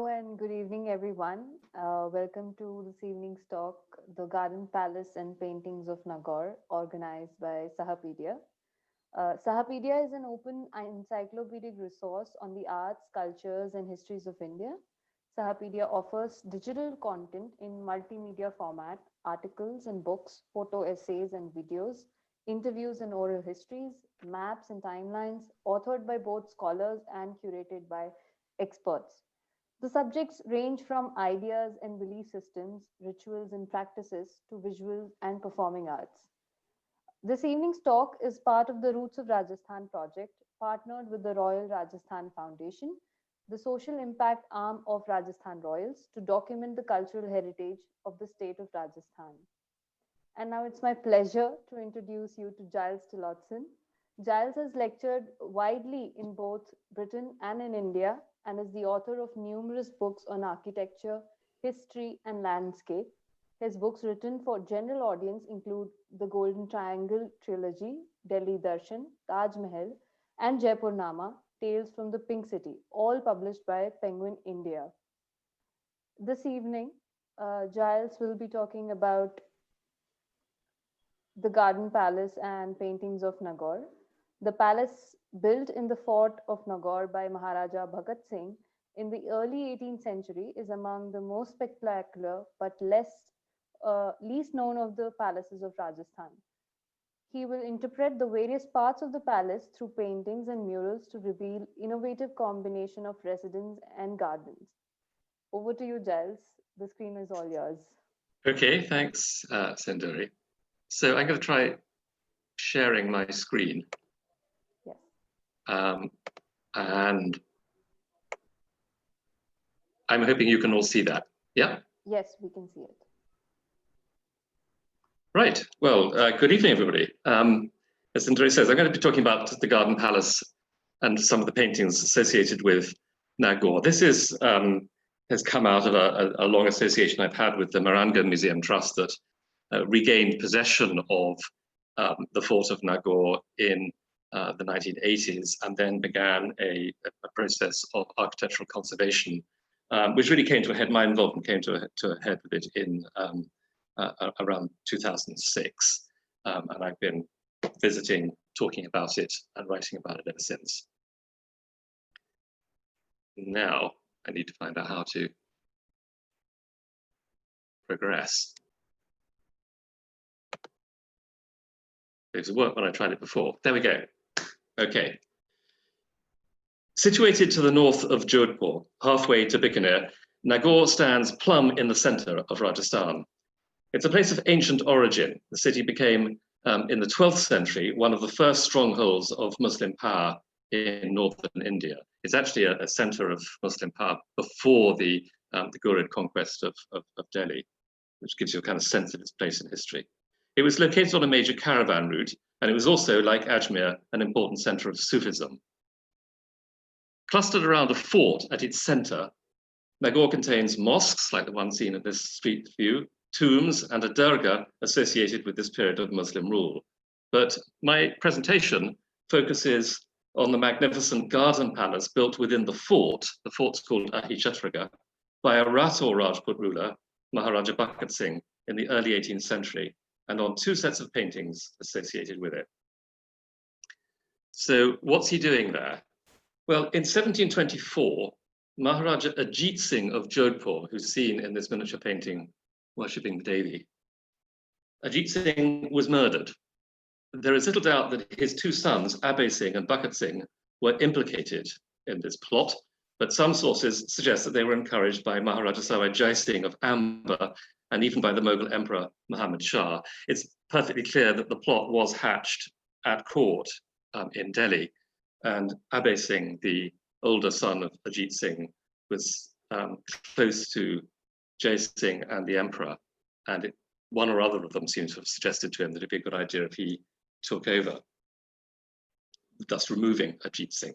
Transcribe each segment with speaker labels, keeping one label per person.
Speaker 1: And good evening, everyone. Welcome to this evening's talk, The Garden Palace and Paintings of Nagaur, organized by Sahapedia. Sahapedia is an open encyclopedic resource on the arts, cultures, and histories of India. Sahapedia offers digital content in multimedia format, articles and books, photo essays and videos, interviews and oral histories, maps and timelines, authored by both scholars and curated by experts. The subjects range from ideas and belief systems, rituals and practices, to visual and performing arts. This evening's talk is part of the Roots of Rajasthan project, partnered with the Royal Rajasthan Foundation, the social impact arm of Rajasthan Royals, to document the cultural heritage of the state of Rajasthan. And now it's my pleasure to introduce you to Giles Tillotson. Giles has lectured widely in both Britain and in India and is the author of numerous books on architecture, history, and landscape. His books written for general audience include the Golden Triangle trilogy, Delhi Darshan, Taj Mahal, and Jaipur Nama, Tales from the Pink City, all published by Penguin India. This evening, Giles will be talking about the Garden Palace and paintings of Nagaur. The palace, built in the fort of Nagaur by Maharaja Bakhat Singh in the early 18th century, is among the most spectacular but least known of the palaces of Rajasthan. He will interpret the various parts of the palace through paintings and murals to reveal innovative combination of residence and gardens. Over to you, Giles. The screen is all yours.
Speaker 2: Okay, thanks, Sinduri. So I'm going to try sharing my screen.
Speaker 1: Yes.
Speaker 2: And I'm hoping you can all see that. Yeah?
Speaker 1: Yes, we can see it.
Speaker 2: Right. Well, good evening, everybody. As Sinduri says, I'm going to be talking about the Garden Palace and some of the paintings associated with Nagaur. This is has come out of a long association I've had with the Maranga Museum Trust that regained possession of the fort of Nagaur in the 1980s, and then began a process of architectural conservation, which really came to a head. My involvement came to a head with it in around 2006, and I've been visiting, talking about it, and writing about it ever since. Now I need to find out how to progress. It worked when I tried it before. There we go. Okay. Situated to the north of Jodhpur, halfway to Bikaner, Nagaur stands plumb in the center of Rajasthan. It's a place of ancient origin. The city became, in the 12th century, one of the first strongholds of Muslim power in northern India. It's actually a center of Muslim power before the Ghurid conquest of Delhi, which gives you a kind of sense of its place in history. It was located on a major caravan route, and it was also, like Ajmer, an important center of Sufism. Clustered around a fort at its center, Nagaur contains mosques, like the one seen at this street view, tombs, and a dargah associated with this period of Muslim rule. But my presentation focuses on the magnificent garden palace built within the fort. The fort's called Ahichatra, by a Rathore Rajput ruler, Maharaja Bakhat Singh, in the early 18th century, and on two sets of paintings associated with it. So what's he doing there? Well, in 1724, Maharaja Ajit Singh of Jodhpur, who's seen in this miniature painting, worshipping the Devi, Ajit Singh was murdered. There is little doubt that his two sons, Abba Singh and Bakhat Singh, were implicated in this plot, but some sources suggest that they were encouraged by Maharaja Jai Singh of Abba and even by the Mughal Emperor Muhammad Shah. It's perfectly clear that the plot was hatched at court in Delhi, and Abba Singh, the older son of Ajit Singh, was close to Jai Singh and the emperor, and one or other of them seems to have suggested to him that it'd be a good idea if he took over, thus removing Ajit Singh.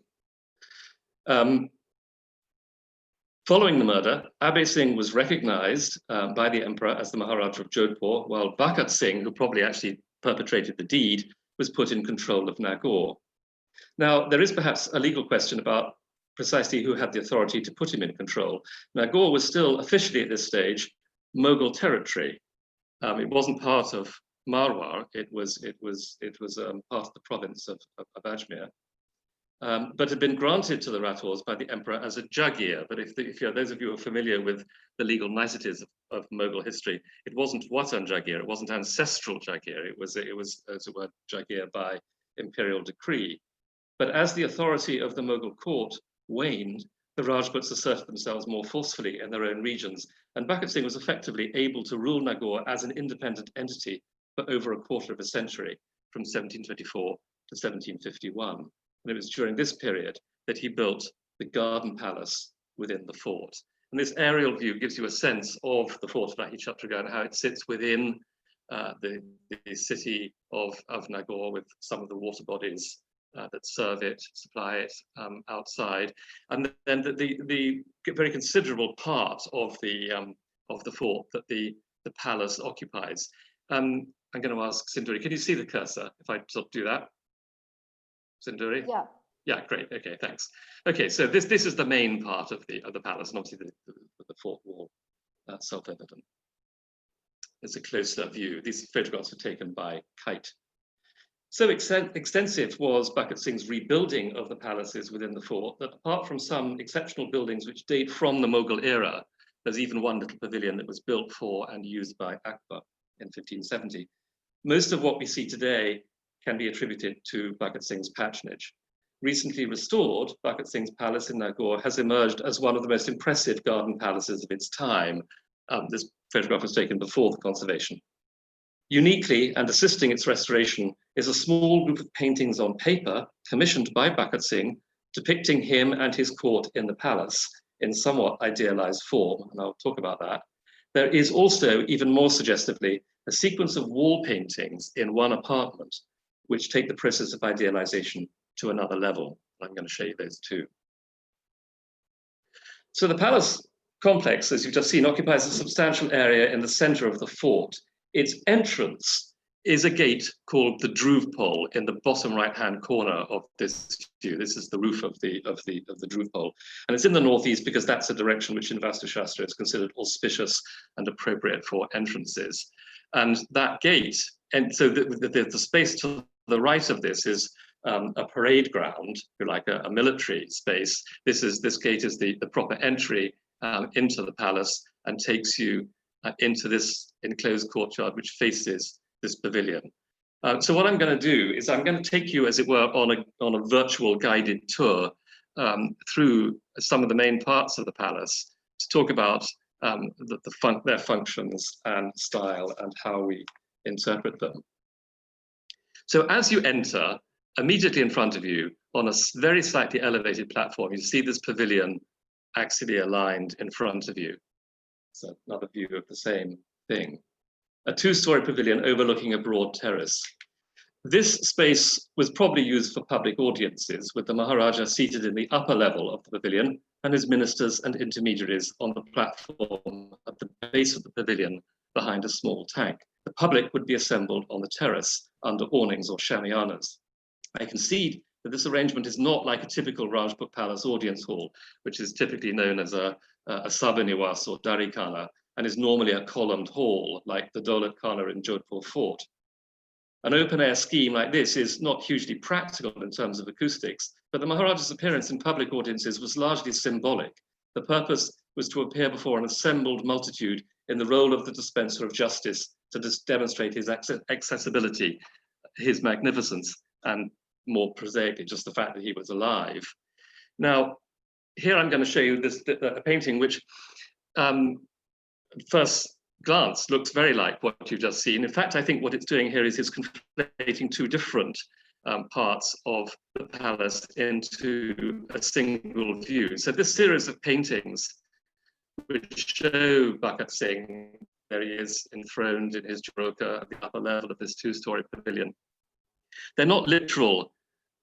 Speaker 2: Following the murder, Abba Singh was recognized by the emperor as the Maharajah of Jodhpur, while Bakhat Singh, who probably actually perpetrated the deed, was put in control of Nagaur. Now, there is perhaps a legal question about precisely who had the authority to put him in control. Nagaur was still officially at this stage Mughal territory. It wasn't part of Marwar. It was part of the province of Ajmer. But had been granted to the Rathors by the emperor as a jagir. But if those of you who are familiar with the legal niceties of Mughal history, it wasn't Watan jagir, it wasn't ancestral jagir, it was, as it were, jagir by imperial decree. But as the authority of the Mughal court waned, the Rajputs asserted themselves more forcefully in their own regions, and Bakhat Singh was effectively able to rule Nagaur as an independent entity for over a quarter of a century, from 1724 to 1751. And it was during this period that he built the garden palace within the fort. And this aerial view gives you a sense of the fort of Ahichatra and how it sits within the city of Nagaur, with some of the water bodies that serve it, supply it outside, and then the very considerable part of the fort that the palace occupies. I'm going to ask Sinduri, can you see the cursor if I sort of do that? Sinduri?
Speaker 1: Yeah.
Speaker 2: Yeah, great. Okay, thanks. Okay, so this is the main part of the palace, and obviously the fort wall, that's self-evident. It's a closer view. These photographs were taken by kite. So extensive was Bakhat Singh's rebuilding of the palaces within the fort that, apart from some exceptional buildings which date from the Mughal era, there's even one little pavilion that was built for and used by Abba in 1570. Most of what we see today can be attributed to Bakhat Singh's patronage. Recently restored, Bakhat Singh's palace in Nagaur has emerged as one of the most impressive garden palaces of its time. This photograph was taken before the conservation. Uniquely and assisting its restoration is a small group of paintings on paper commissioned by Bakhat Singh, depicting him and his court in the palace in somewhat idealized form, and I'll talk about that. There is also, even more suggestively, a sequence of wall paintings in one apartment, which take the process of idealization to another level. I'm going to show you those too. So the palace complex, as you've just seen, occupies a substantial area in the center of the fort. Its entrance is a gate called the Dhruv Pole in the bottom right-hand corner of this view. This is the roof of the Dhruv Pole, and it's in the northeast because that's a direction which in Vastu Shastra is considered auspicious and appropriate for entrances. And that gate, and so the space to the right of this is a parade ground, like a military space. This gate is the proper entry into the palace and takes you into this enclosed courtyard, which faces this pavilion. So what I'm going to do is I'm going to take you, as it were, on a virtual guided tour through some of the main parts of the palace to talk about their functions and style and how we interpret them. So as you enter, immediately in front of you, on a very slightly elevated platform, you see this pavilion axially aligned in front of you. So another view of the same thing. A two-story pavilion overlooking a broad terrace. This space was probably used for public audiences, with the Maharaja seated in the upper level of the pavilion and his ministers and intermediaries on the platform at the base of the pavilion behind a small tank. The public would be assembled on the terrace under awnings or shamianas. I concede that this arrangement is not like a typical Rajput palace audience hall, which is typically known as a Sabaniwas or Darikana, and is normally a columned hall like the Daulat Khana in Jodhpur fort. An open-air scheme like this is not hugely practical in terms of acoustics, but the Maharaja's appearance in public audiences was largely symbolic. The purpose was to appear before an assembled multitude in the role of the dispenser of justice to demonstrate his accessibility, his magnificence, and more prosaically, just the fact that he was alive. Now, here I'm going to show you a painting which, first glance, looks very like what you've just seen. In fact, I think what it's doing here is it's conflating two different parts of the palace into a single view. So this series of paintings which show Bakhat Singh, there he is enthroned in his Jaroka at the upper level of this two-story pavilion. They're not literal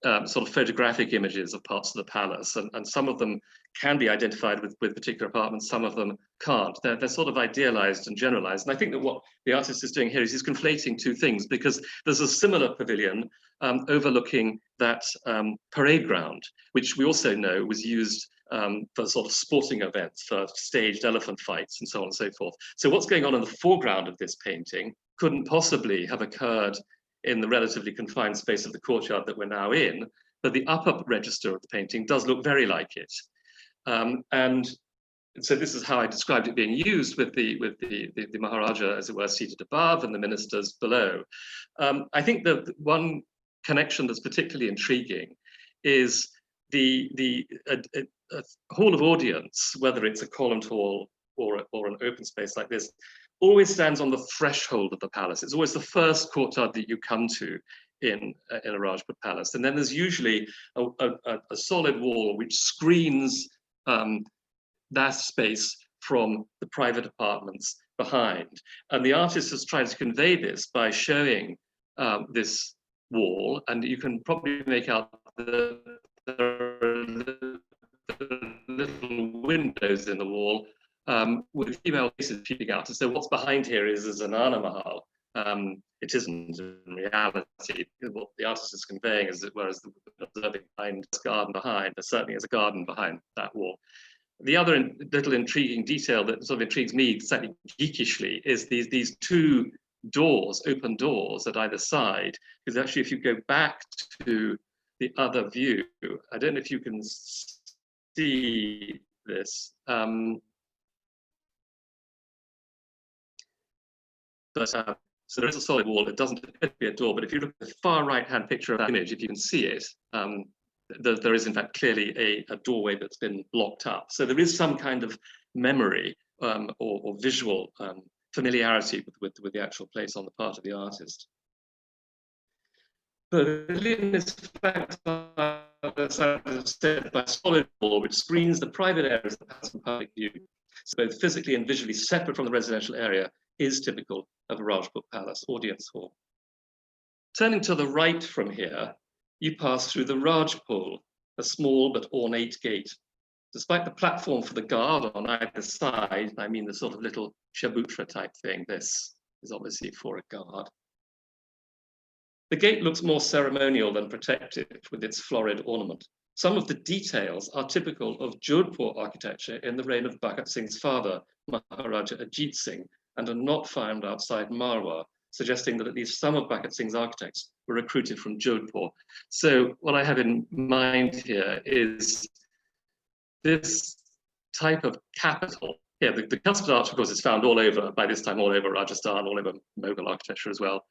Speaker 2: sort of photographic images of parts of the palace, and some of them can be identified with particular apartments, some of them can't. They're sort of idealized and generalized. And I think that what the artist is doing here is he's conflating two things, because there's a similar pavilion overlooking that parade ground, which we also know was used for sort of sporting events, for staged elephant fights and so on and so forth. So what's going on in the foreground of this painting couldn't possibly have occurred in the relatively confined space of the courtyard that we're now in, but the upper register of the painting does look very like it. And so this is how I described it being used, with the Maharaja, as it were, seated above and the ministers below. I think that one connection that's particularly intriguing is a hall of audience, whether it's a columned hall or an open space like this, always stands on the threshold of the palace. It's always the first courtyard that you come to in a Rajput palace. And then there's usually a solid wall which screens that space from the private apartments behind. And the artist has tried to convey this by showing this wall, and you can probably make out the little windows in the wall with female faces peeping out. And so what's behind here is a Zanana Mahal. It isn't in reality. What the artist is conveying, as it were, is the observing behind this garden behind. There certainly is a garden behind that wall. The other little intriguing detail that sort of intrigues me slightly geekishly is these two doors, open doors at either side. Because actually, if you go back to the other view, I don't know if you can see this. So there is a solid wall. It doesn't appear to be a door, but if you look at the far right-hand picture of that image, if you can see it, there is in fact clearly a doorway that's been blocked up. So there is some kind of memory or visual familiarity with the actual place on the part of the artist. The pavilion is flanked by a solid wall which screens the private areas that pass from public view. So both physically and visually separate from the residential area is typical of a Rajput palace audience hall. Turning to the right from here, you pass through the Rajpul, a small but ornate gate. Despite the platform for the guard on either side, I mean the sort of little chabutra type thing, this is obviously for a guard. The gate looks more ceremonial than protective with its florid ornament. Some of the details are typical of Jodhpur architecture in the reign of Bakhat Singh's father, Maharaja Ajit Singh, and are not found outside Marwar, suggesting that at least some of Bakhat Singh's architects were recruited from Jodhpur. So what I have in mind here is this type of capital. Yeah, the custard arch, of course, is found all over, by this time, all over Rajasthan, all over Mughal architecture as well.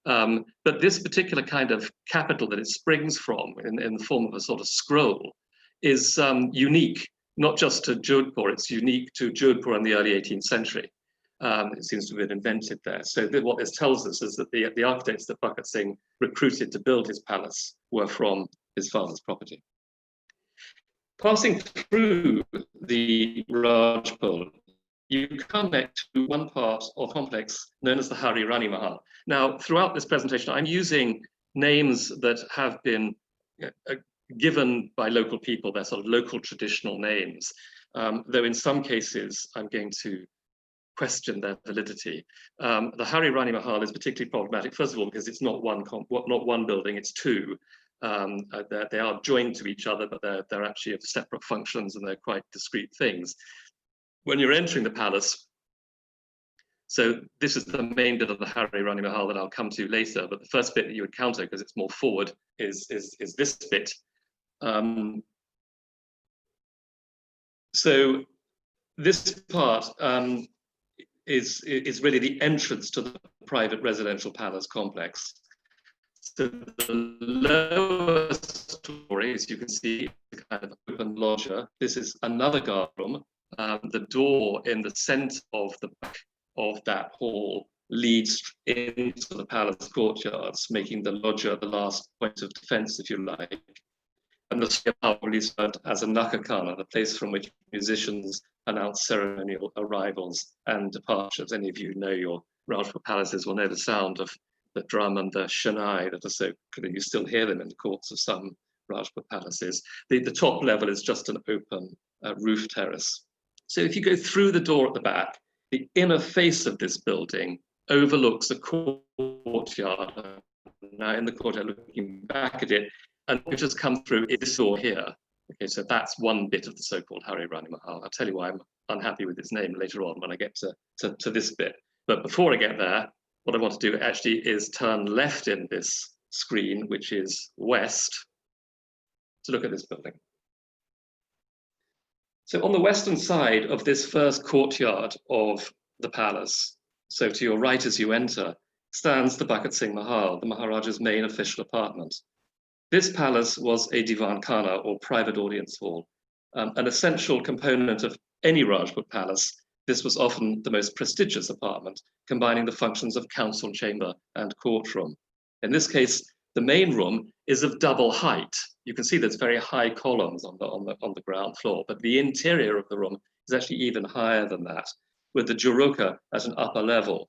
Speaker 2: But this particular kind of capital that it springs from in the form of a sort of scroll is unique, not just to Jodhpur, it's unique to Jodhpur in the early 18th century. It seems to have been invented there. So what this tells us is that the architects that Bakhat Singh recruited to build his palace were from his father's property. Passing through the Rajpul, you come next to one part of the complex known as the Rani Mahal. Now, throughout this presentation, I'm using names that have been given by local people, they're sort of local traditional names, though in some cases I'm going to question their validity. The Rani Mahal is particularly problematic, first of all, because it's not one building, it's two. They are joined to each other, but they're actually of separate functions and they're quite discrete things. When you're entering the palace, so this is the main bit of the Rani Mahal that I'll come to later, but the first bit that you encounter, because it's more forward, is this bit. So this part is really the entrance to the private residential palace complex. So the lower story, as you can see, is a kind of open loggia. This is another guard room. The door in the center of the back of that hall leads into the palace courtyards, making the loggia the last point of defense, if you like. And the probably served as a nakakana, the place from which musicians announce ceremonial arrivals and departures. Any of you know your Rajput palaces will know the sound of drum and the shanai that are so, you still hear them in the courts of some Rajput palaces. The top level is just an open roof terrace. So if you go through the door at the back, the inner face of this building overlooks a courtyard. Now in the courtyard, looking back at it, and which has come through this door here. Okay, so that's one bit of the so-called Rani Mahal. I'll tell you why I'm unhappy with its name later on when I get to this bit. But before I get there, what I want to do actually is turn left in this screen, which is west, to look at this building. So on the western side of this first courtyard of the palace, so to your right as you enter, stands the Bakhat Singh Mahal, the Maharaja's main official apartment. This palace was a divan khana, or private audience hall, an essential component of any Rajput palace. This was often the most prestigious apartment, combining the functions of council chamber and courtroom. In this case, the main room is of double height. You can see there's very high columns on the ground floor, but the interior of the room is actually even higher than that, with the juroka at an upper level.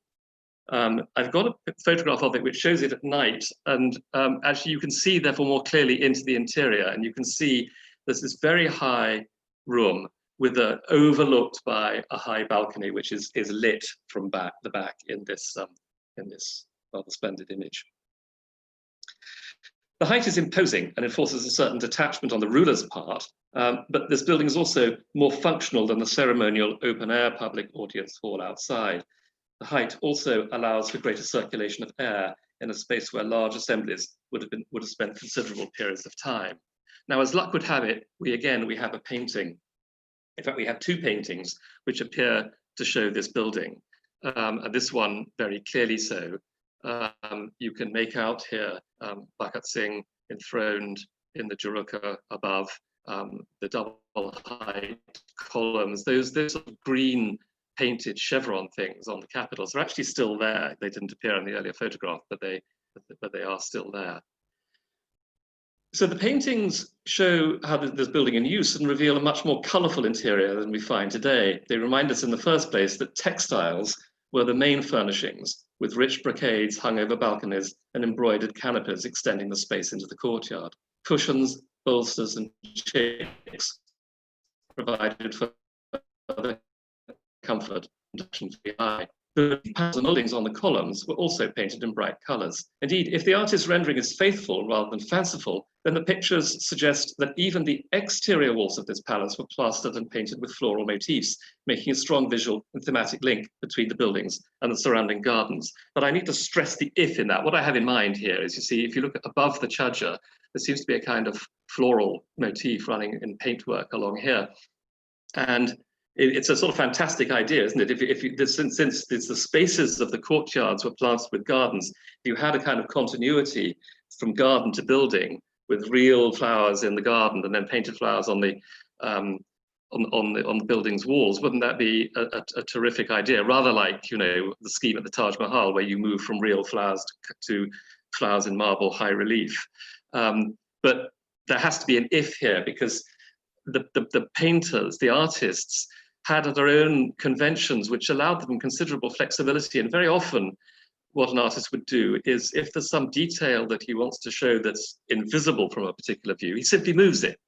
Speaker 2: I've got a photograph of it which shows it at night, and actually you can see therefore more clearly into the interior, and you can see there's this very high room with overlooked by a high balcony which is lit from the back in this rather splendid image. The height is imposing and enforces a certain detachment on the ruler's part, but this building is also more functional than the ceremonial open-air public audience hall outside. The height also allows for greater circulation of air in a space where large assemblies would have spent considerable periods of time. Now, as luck would have it, we have a painting. In fact, we have two paintings which appear to show this building, and this one very clearly so. You can make out here Bakhat Singh enthroned in the juroka above, the double height columns, those sort of green painted chevron things on the capitals are actually still there. They didn't appear in the earlier photograph, but they are still there. So the paintings show how this building in use and reveal a much more colourful interior than we find today. They remind us in the first place that textiles were the main furnishings, with rich brocades hung over balconies and embroidered canopies extending the space into the courtyard. Cushions, bolsters, and chairs provided for further comfort and high. The patterns and moldings on the columns were also painted in bright colours. Indeed, if the artist's rendering is faithful rather than fanciful, then the pictures suggest that even the exterior walls of this palace were plastered and painted with floral motifs, making a strong visual and thematic link between the buildings and the surrounding gardens. But I need to stress the if in that. What I have in mind here is, you see, if you look above the chaja, there seems to be a kind of floral motif running in paintwork along here. And it's a sort of fantastic idea, isn't it? Since the spaces of the courtyards were planted with gardens, you had a kind of continuity from garden to building, with real flowers in the garden and then painted flowers on the building's walls. Wouldn't that be a terrific idea? Rather like, you know, the scheme at the Taj Mahal, where you move from real flowers to flowers in marble high relief. But there has to be an if here, because the painters, the artists, had their own conventions which allowed them considerable flexibility. And very often what an artist would do is, if there's some detail that he wants to show that's invisible from a particular view, he simply moves it.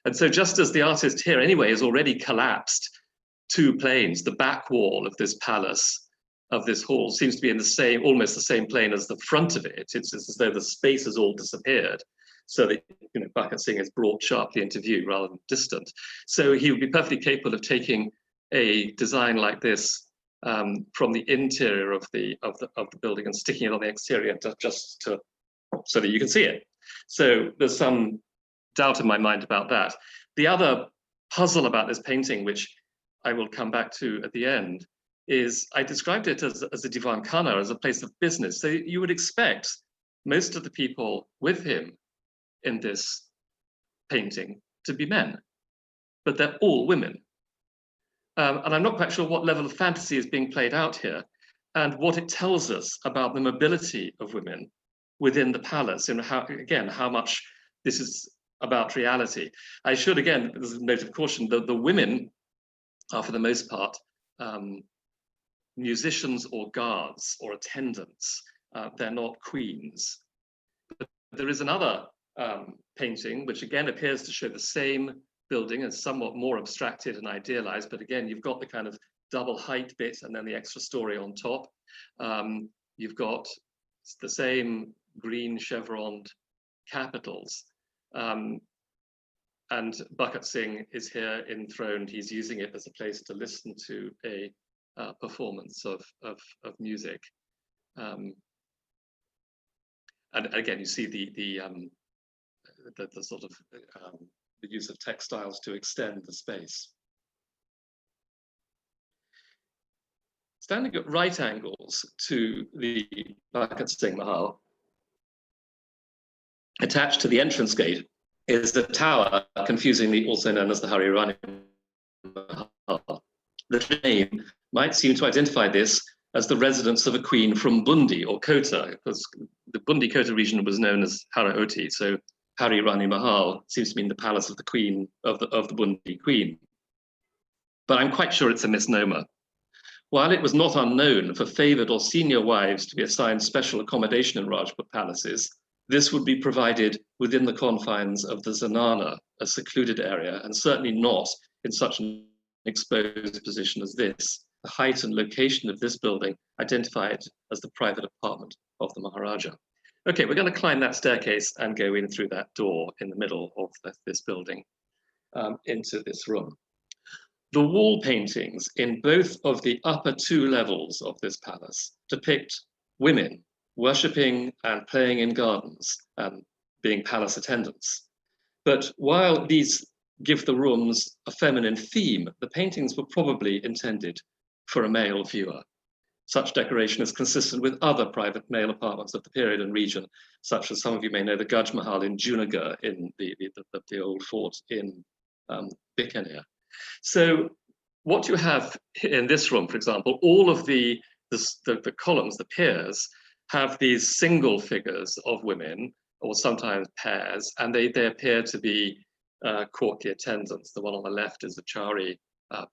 Speaker 2: And so just as the artist here anyway has already collapsed two planes, the back wall of this palace, of this hall, seems to be in the same, almost the same plane as the front of it. It's as though the space has all disappeared, so that, you know, Bakhat Singh is brought sharply into view rather than distant. So he would be perfectly capable of taking a design like this from the interior of the building and sticking it on the exterior so that you can see it. So there's some doubt in my mind about that. The other puzzle about this painting, which I will come back to at the end, is I described it as a divan khana, as a place of business. So you would expect most of the people with him in this painting to be men, but they're all women. And I'm not quite sure what level of fantasy is being played out here, and what it tells us about the mobility of women within the palace, and how much this is about reality. I should, again, as a note of caution, the women are for the most part musicians or guards or attendants. they're not queens. But there is another painting, which again appears to show the same building as somewhat more abstracted and idealized. But again, you've got the kind of double height bit and then the extra story on top. You've got the same green chevroned capitals. And Bakhat Singh is here enthroned. He's using it as a place to listen to a performance of music. And again, you see the sort of the use of textiles to extend the space. Standing at right angles to the Bakhat Singh Mahal, attached to the entrance gate, is the tower, confusingly also known as the Rani Mahal. The name might seem to identify this as the residence of a queen from Bundi or Kota, because the Bundi Kota region was known as Haraoti. So Rani Mahal seems to mean the palace of the queen of the Bundi queen. But I'm quite sure it's a misnomer. While it was not unknown for favored or senior wives to be assigned special accommodation in Rajput palaces, this would be provided within the confines of the Zanana, a secluded area, and certainly not in such an exposed position as this. The height and location of this building identified as the private apartment of the Maharaja. Okay, we're going to climb that staircase and go in through that door in the middle of this building into this room. The wall paintings in both of the upper two levels of this palace depict women worshipping and playing in gardens and being palace attendants. But while these give the rooms a feminine theme, the paintings were probably intended for a male viewer. Such decoration is consistent with other private male apartments of the period and region, such as some of you may know the Gaj Mahal in Junagadh, in the old fort in Bikaner. So what you have in this room, for example, all of the columns, the piers, have these single figures of women, or sometimes pairs, and they appear to be courtly attendants. The one on the left is the chari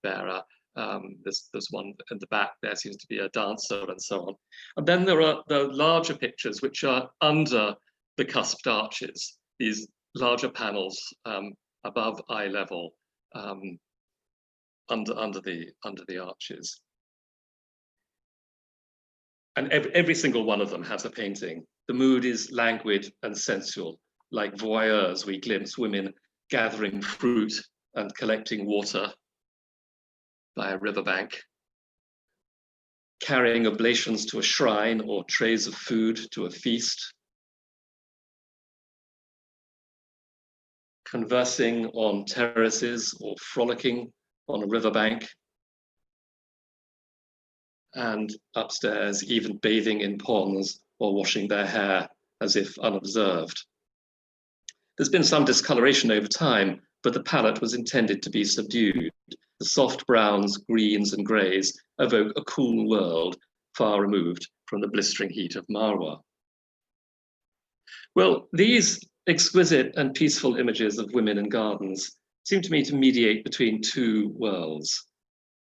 Speaker 2: bearer. There's one in the back there seems to be a dancer, and so on. And then there are the larger pictures, which are under the cusped arches, these larger panels above eye level, under the arches. And every single one of them has a painting. The mood is languid and sensual. Like voyeurs, we glimpse women gathering fruit and collecting water by a riverbank, carrying oblations to a shrine or trays of food to a feast, conversing on terraces or frolicking on a riverbank, and upstairs even bathing in ponds or washing their hair as if unobserved. There's been some discoloration over time, but the palette was intended to be subdued. The soft browns, greens, and greys evoke a cool world far removed from the blistering heat of Marwa. Well, these exquisite and peaceful images of women in gardens seem to me to mediate between two worlds.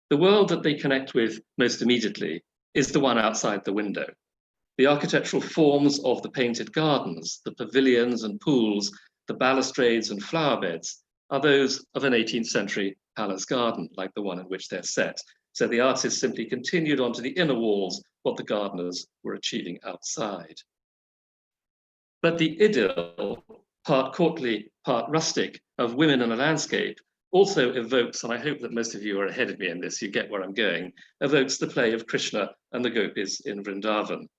Speaker 2: The world that they connect with most immediately is the one outside the window. The architectural forms of the painted gardens, the pavilions and pools, the balustrades and flower beds are those of an 18th century palace garden, like the one in which they're set. So the artists simply continued onto the inner walls what the gardeners were achieving outside. But the idyll, part courtly, part rustic, of women in a landscape also evokes, and I hope that most of you are ahead of me in this, you get where I'm going, evokes the play of Krishna and the gopis in Vrindavan.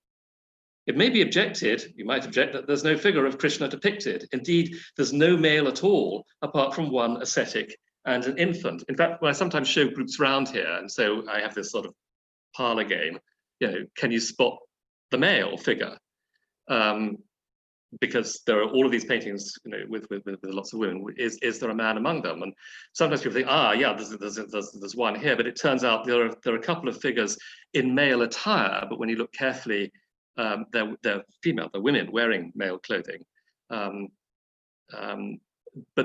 Speaker 2: It may be objected, you might object, that there's no figure of Krishna depicted. Indeed, there's no male at all, apart from one ascetic and an infant. In fact, when I sometimes show groups around here, and so I have this sort of parlor game, can you spot the male figure? Because there are all of these paintings, with lots of women. Is there a man among them? And sometimes people think, yeah, there's one here, but it turns out there are a couple of figures in male attire, but when you look carefully, they're female, they're women wearing male clothing. But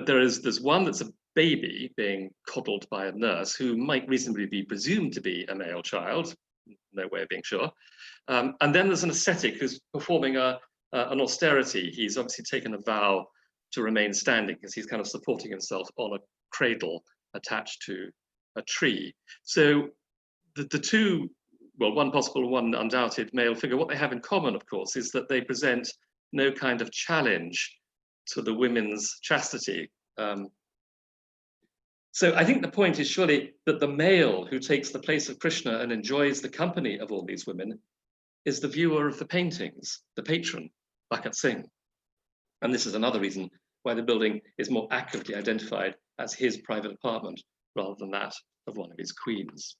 Speaker 2: there's one that's a baby being coddled by a nurse who might reasonably be presumed to be a male child, no way of being sure. And then there's an ascetic who's performing an austerity. He's obviously taken a vow to remain standing because he's kind of supporting himself on a cradle attached to a tree. So the two, well, one possible, one undoubted male figure, what they have in common, of course, is that they present no kind of challenge to the women's chastity. So I think the point is surely that the male who takes the place of Krishna and enjoys the company of all these women is the viewer of the paintings, the patron, Bakhat Singh. And this is another reason why the building is more accurately identified as his private apartment rather than that of one of his queens.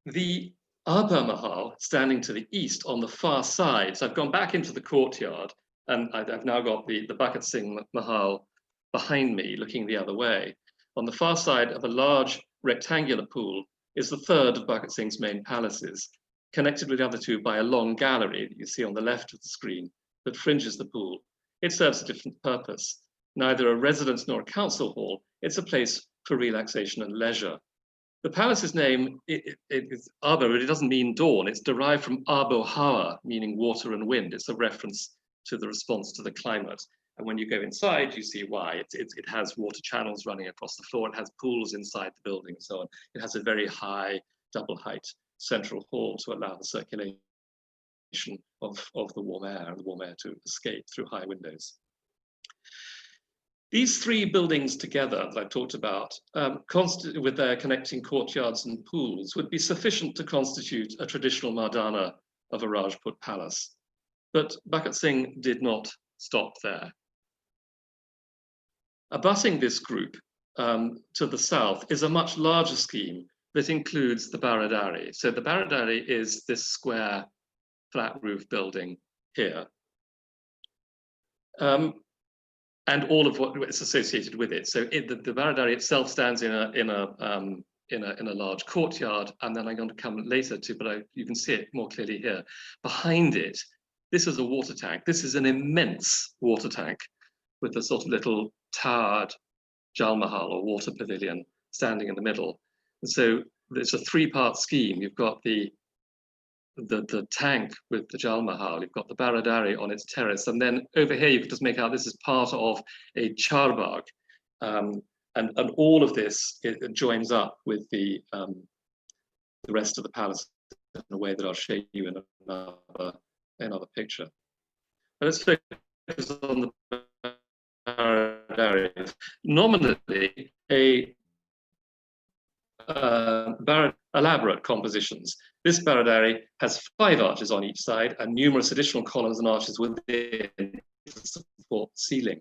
Speaker 2: The Arbor Mahal, standing to the east on the far side, so I've gone back into the courtyard and I've now got the Bakhat Singh Mahal behind me, looking the other way. On the far side of a large rectangular pool is the third of Bakhat Singh's main palaces, connected with the other two by a long gallery that you see on the left of the screen that fringes the pool. It serves a different purpose. Neither a residence nor a council hall, it's a place for relaxation and leisure. The palace's name is Arbor, but it doesn't mean dawn. It's derived from Arbor Hawa, meaning water and wind. It's a reference to the response to the climate. And when you go inside, you see why. It has water channels running across the floor. It has pools inside the building and so on. It has a very high double height central hall to allow the circulation of the warm air and the warm air to escape through high windows. These three buildings together that I've talked about, with their connecting courtyards and pools, would be sufficient to constitute a traditional Mardana of a Rajput palace. But Bakhat Singh did not stop there. Abutting this group to the south is a much larger scheme that includes the Baradari. So the Baradari is this square flat roof building here. And all of what is associated with it. So the Baradari itself stands in a large courtyard, and then I'm going to come later to, but you can see it more clearly here. Behind it, this is a water tank. This is an immense water tank with a sort of little towered Jal Mahal or water pavilion standing in the middle. And so it's a three-part scheme. You've got the tank with the Jal Mahal, you've got the Baradari on its terrace, and then over here you can just make out this is part of a charbagh, and all of this it joins up with the rest of the palace in a way that I'll show you in another picture. But let's focus on the Baradari. Nominally, elaborate compositions. This Baradari has 5 arches on each side and numerous additional columns and arches within to support the ceiling.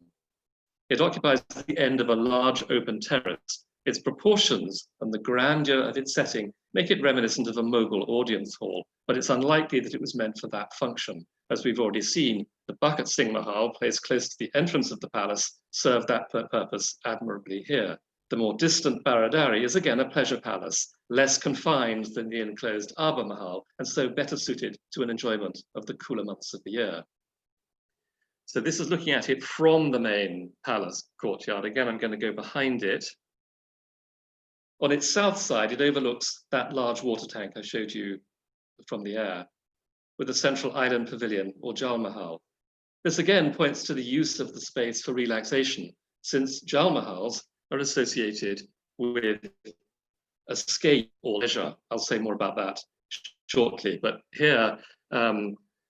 Speaker 2: It occupies the end of a large open terrace. Its proportions and the grandeur of its setting make it reminiscent of a Mughal audience hall, but it's unlikely that it was meant for that function. As we've already seen, the Bakhat Singh Mahal, placed close to the entrance of the palace, served that purpose admirably here. The more distant Baradari is again a pleasure palace, less confined than the enclosed Abba Mahal, and so better suited to an enjoyment of the cooler months of the year. So this is looking at it from the main palace courtyard. Again, I'm going to go behind it. On its south side, it overlooks that large water tank I showed you from the air, with a central island pavilion or Jal Mahal. This again points to the use of the space for relaxation, since Jal Mahals are associated with escape or leisure. I'll say more about that shortly, but here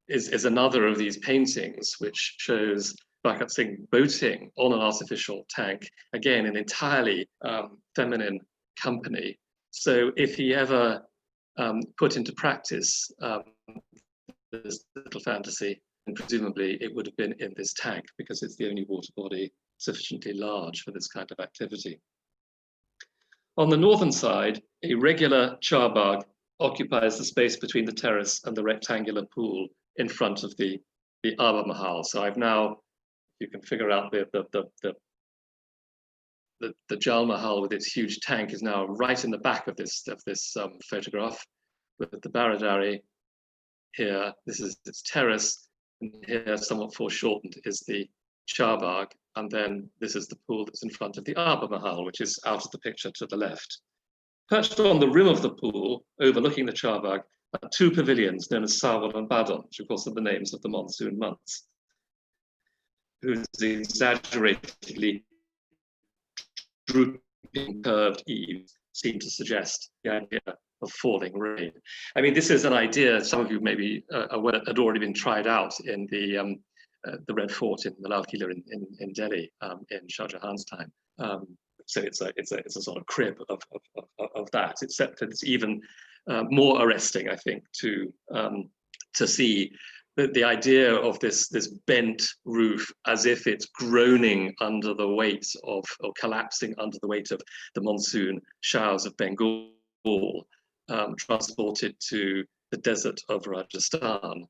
Speaker 2: is another of these paintings which shows Bakhat Singh boating on an artificial tank, again, an entirely feminine company. So if he ever put into practice this little fantasy, and presumably it would have been in this tank because it's the only water body sufficiently large for this kind of activity. On the northern side, a regular charbagh occupies the space between the terrace and the rectangular pool in front of the Arbor Mahal. So I've now, you can figure out the Jal Mahal with its huge tank is now right in the back of this photograph, with the Baradari here. This is its terrace, and here, somewhat foreshortened, is the charbagh, and then this is the pool that's in front of the Abba Mahal, which is out of the picture to the left. Perched on the rim of the pool, overlooking the charbagh, are two pavilions known as Sawan and Badon, which of course are the names of the monsoon months, whose exaggeratedly drooping curved eaves seem to suggest the idea of falling rain. I mean, this is an idea some of you maybe aware had already been tried out in the Red Fort in the Lal Killa in Delhi in Shah Jahan's time. So it's a sort of crib of that, except that it's even more arresting, I think, to see the idea of this bent roof as if it's groaning under the weight of, or collapsing under the weight of the monsoon showers of Bengal, transported to the desert of Rajasthan,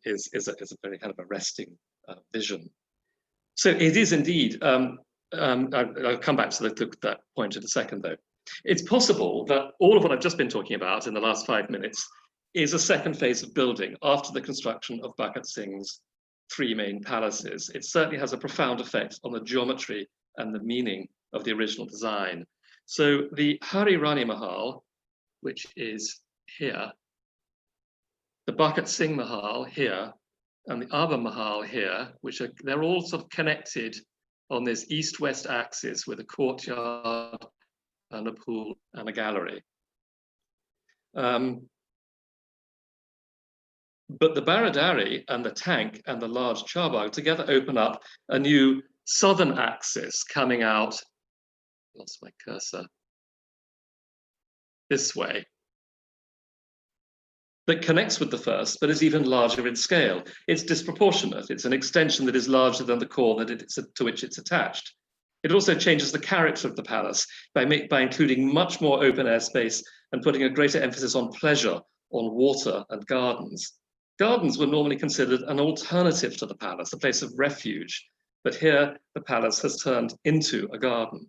Speaker 2: is a very kind of arresting vision. So it is indeed, I'll come back to that point in a second though. It's possible that all of what I've just been talking about in the last 5 minutes is a second phase of building after the construction of Bakhat Singh's 3 main palaces. It certainly has a profound effect on the geometry and the meaning of the original design. So the Rani Mahal, which is here, the Bakhat Singh Mahal here, and the Arbor Mahal here, they're all sort of connected on this east-west axis with a courtyard and a pool and a gallery. But the Baradari and the tank and the large charbagh together open up a new southern axis coming out, lost my cursor, this way, that connects with the first, but is even larger in scale. It's disproportionate. It's an extension that is larger than the core to which it's attached. It also changes the character of the palace by including much more open air space and putting a greater emphasis on pleasure, on water and gardens. Gardens were normally considered an alternative to the palace, a place of refuge, but here the palace has turned into a garden.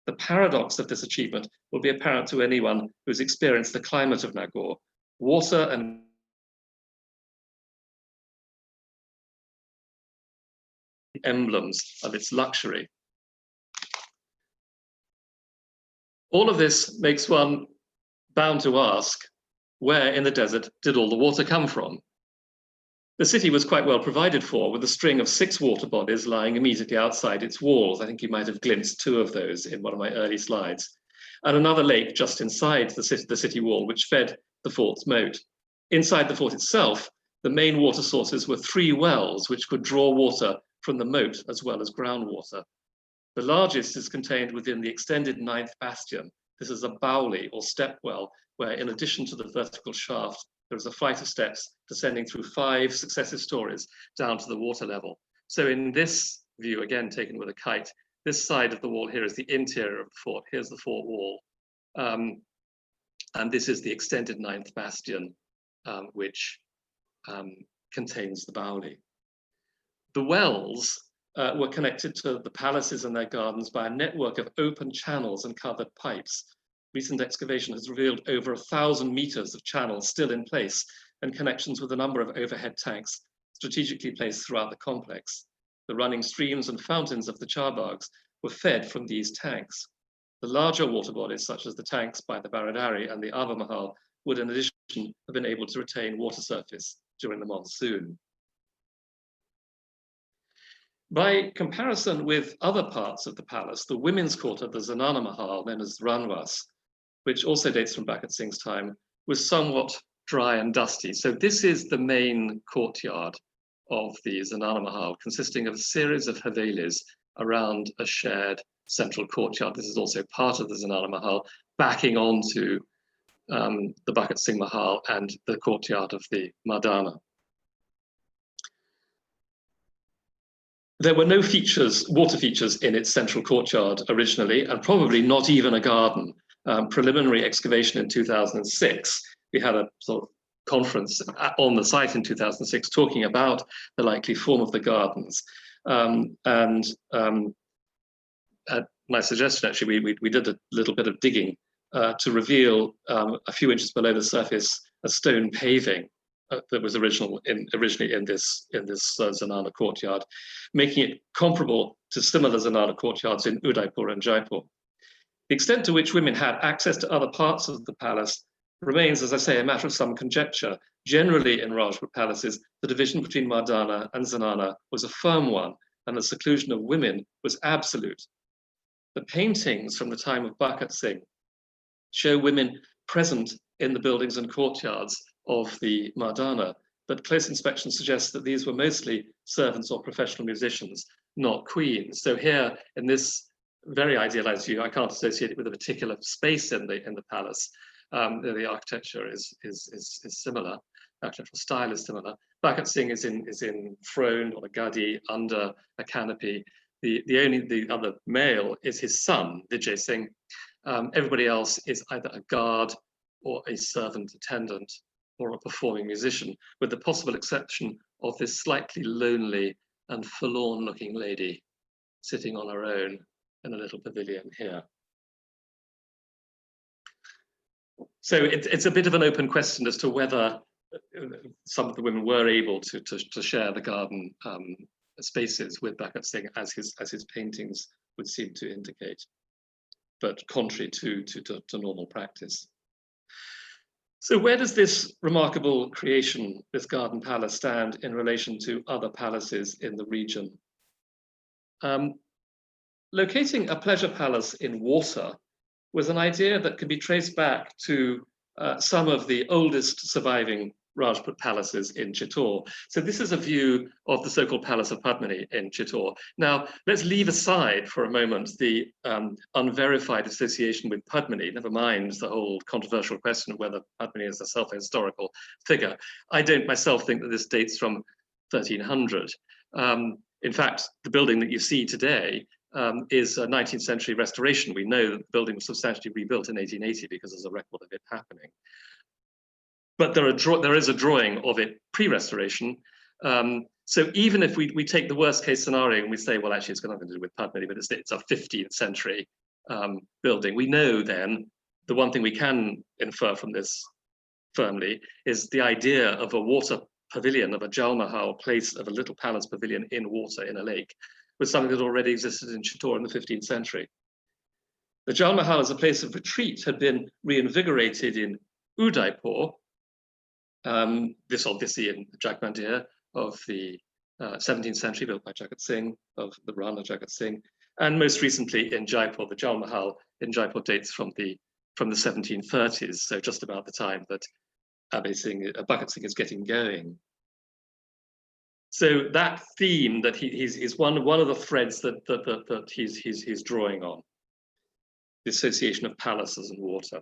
Speaker 2: The paradox of this achievement will be apparent to anyone who's experienced the climate of Nagaur. Water and emblems of its luxury. All of this makes one bound to ask, where in the desert did all the water come from? The city was quite well provided for, with a string of 6 water bodies lying immediately outside its walls. I think you might have glimpsed 2 of those in one of my early slides. And another lake just inside the city wall, which fed the fort's moat. Inside the fort itself, the main water sources were 3 wells, which could draw water from the moat as well as groundwater. The largest is contained within the extended 9th bastion. This is a bauli or step well, where in addition to the vertical shaft, there is a flight of steps descending through 5 successive stories down to the water level. So in this view, again taken with a kite, this side of the wall here is the interior of the fort. Here's the fort wall. And this is the extended 9th bastion, which contains the bauli. The wells were connected to the palaces and their gardens by a network of open channels and covered pipes. Recent excavation has revealed over 1,000 meters of channels still in place and connections with a number of overhead tanks strategically placed throughout the complex. The running streams and fountains of the charbaghs were fed from these tanks. The larger water bodies, such as the tanks by the Baradari and the Abba Mahal, would in addition have been able to retain water surface during the monsoon. By comparison with other parts of the palace, the women's quarter of the Zanana Mahal, known as Ranwas, which also dates from Bakhat Singh's time, was somewhat dry and dusty. So this is the main courtyard of the Zanana Mahal, consisting of a series of havelis around a shared central courtyard. This is also part of the Zanana Mahal, backing onto the Bakhat Singh Mahal and the courtyard of the Madana. There were no water features in its central courtyard originally, and probably not even a garden. Preliminary excavation in 2006, we had a sort of conference on the site in 2006 talking about the likely form of the gardens. At my suggestion, actually, we did a little bit of digging to reveal a few inches below the surface a stone paving that was originally in this Zanana courtyard, making it comparable to similar Zanana courtyards in Udaipur and Jaipur. The extent to which women had access to other parts of the palace remains, as I say, a matter of some conjecture. Generally, in Rajput palaces, the division between Mardana and Zanana was a firm one, and the seclusion of women was absolute. The paintings from the time of Bakhat Singh show women present in the buildings and courtyards of the Mardana, but close inspection suggests that these were mostly servants or professional musicians, not queens. So here, in this very idealized view, I can't associate it with a particular space in the palace. The architecture is similar. Architectural style is similar. Bakhat Singh is in throne on a gadi under a canopy. The other male is his son, Vijay Singh. Everybody else is either a guard or a servant attendant or a performing musician, with the possible exception of this slightly lonely and forlorn-looking lady sitting on her own in a little pavilion here. So it's a bit of an open question as to whether some of the women were able to share the garden spaces with Bakhat Singh, as his paintings would seem to indicate, but contrary to normal practice. So where does this remarkable creation, this garden palace, stand in relation to other palaces in the region? Locating a pleasure palace in water was an idea that can be traced back to some of the oldest surviving Rajput palaces in Chittor. So this is a view of the so-called Palace of Padmini in Chittor. Now, let's leave aside for a moment the unverified association with Padmini, never mind the whole controversial question of whether Padmini is a self-historical figure. I don't myself think that this dates from 1300. In fact, the building that you see today is a 19th century restoration. We know that the building was substantially rebuilt in 1880 because there's a record of it happening. But there is a drawing of it pre-restoration. So even if we take the worst case scenario and we say, well, actually it's got nothing to do with Padmini, but it's a 15th century building, we know then the one thing we can infer from this firmly is the idea of a water pavilion, of a Jal Mahal place, of a little palace pavilion in water in a lake, was something that already existed in Chittor in the 15th century. The Jal Mahal as a place of retreat had been reinvigorated in Udaipur, this obviously in Jagmandir of the 17th century, built by Jagat Singh, of the Rana Jagat Singh, and most recently in Jaipur. The Jal Mahal in Jaipur dates from the 1730s, so just about the time that Bakhat Singh is getting going. So that theme that he's one of the threads that he's drawing on, the association of palaces and water.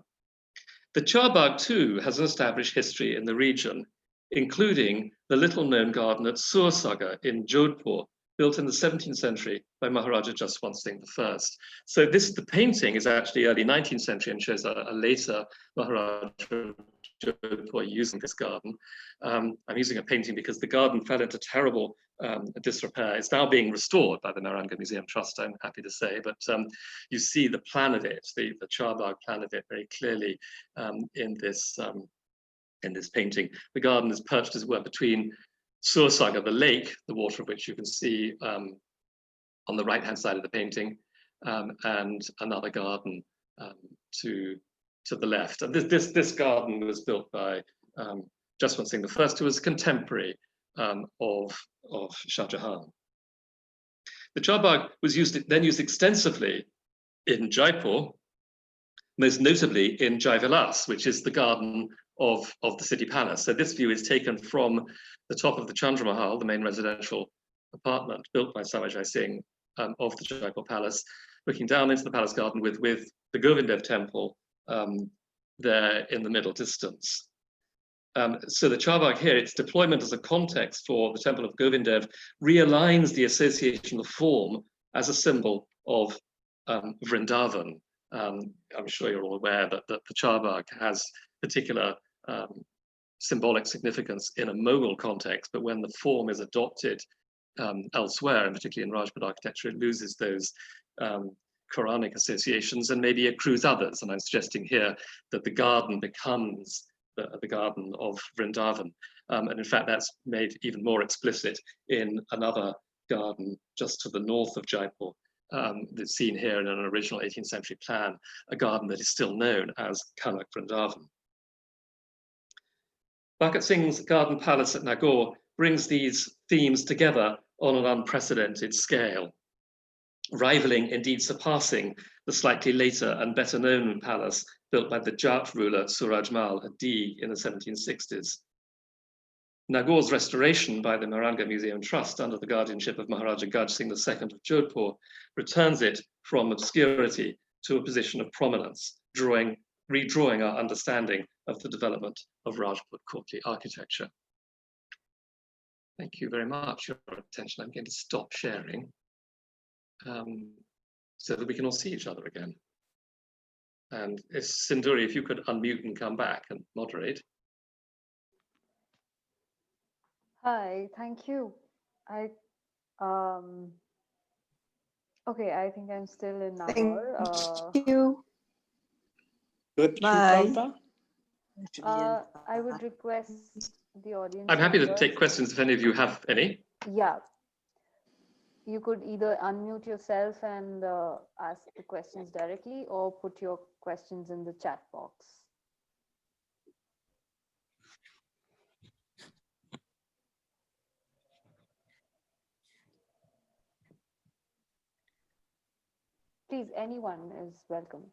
Speaker 2: The Charbagh too has an established history in the region, including the little-known garden at Sursagar in Jodhpur, built in the 17th century by Maharaja Jaswant Singh I. So the painting is actually early 19th century and shows a later Maharaja of Jodhpur using this garden. I'm using a painting because the garden fell into terrible disrepair. It's now being restored by the Naranga Museum Trust, I'm happy to say, but you see the plan of it, the Charbagh plan of it very clearly in this painting. The garden is perched, as it were, between Sursagar, the lake, the water of which you can see on the right-hand side of the painting, and another garden to the left. And this garden was built by Jaswant Singh I, who was a contemporary of Shah Jahan. The Charbagh was then used extensively in Jaipur, most notably in Jai Vilas, which is the garden of the city palace. So this view is taken from the top of the Chandra Mahal, the main residential apartment built by Samajai Singh of the Jaipur palace, looking down into the palace garden with the Govindev temple there in the middle distance. So the Charbagh here, its deployment as a context for the temple of Govindev realigns the association of form as a symbol of Vrindavan. I'm sure you're all aware that the Charbagh has particular symbolic significance in a Mughal context, but when the form is adopted elsewhere, and particularly in Rajput architecture, it loses those Quranic associations and maybe accrues others. And I'm suggesting here that the garden becomes the garden of Vrindavan. And in fact, that's made even more explicit in another garden just to the north of Jaipur, that's seen here in an original 18th century plan, a garden that is still known as Kanak Vrindavan. Bakhat Singh's garden palace at Nagaur brings these themes together on an unprecedented scale, rivaling, indeed surpassing, the slightly later and better known palace built by the Jat ruler Suraj Mal at Dee in the 1760s. Nagaur's restoration by the Maranga Museum Trust under the guardianship of Maharaja Bakhat Singh II of Jodhpur returns it from obscurity to a position of prominence, redrawing our understanding of the development of Rajput courtly architecture. Thank you very much for your attention. I'm going to stop sharing so that we can all see each other again. And Sinduri, if you could unmute and come back and moderate.
Speaker 1: Hi, thank you. Okay, I think I'm still in Nagaur.
Speaker 3: Thank you.
Speaker 4: Goodbye.
Speaker 1: I would request the audience.
Speaker 2: I'm happy to
Speaker 1: members,
Speaker 2: take questions if any of you have any.
Speaker 1: Yeah. You could either unmute yourself and ask the questions directly, or put your questions in the chat box. Please, anyone is welcome.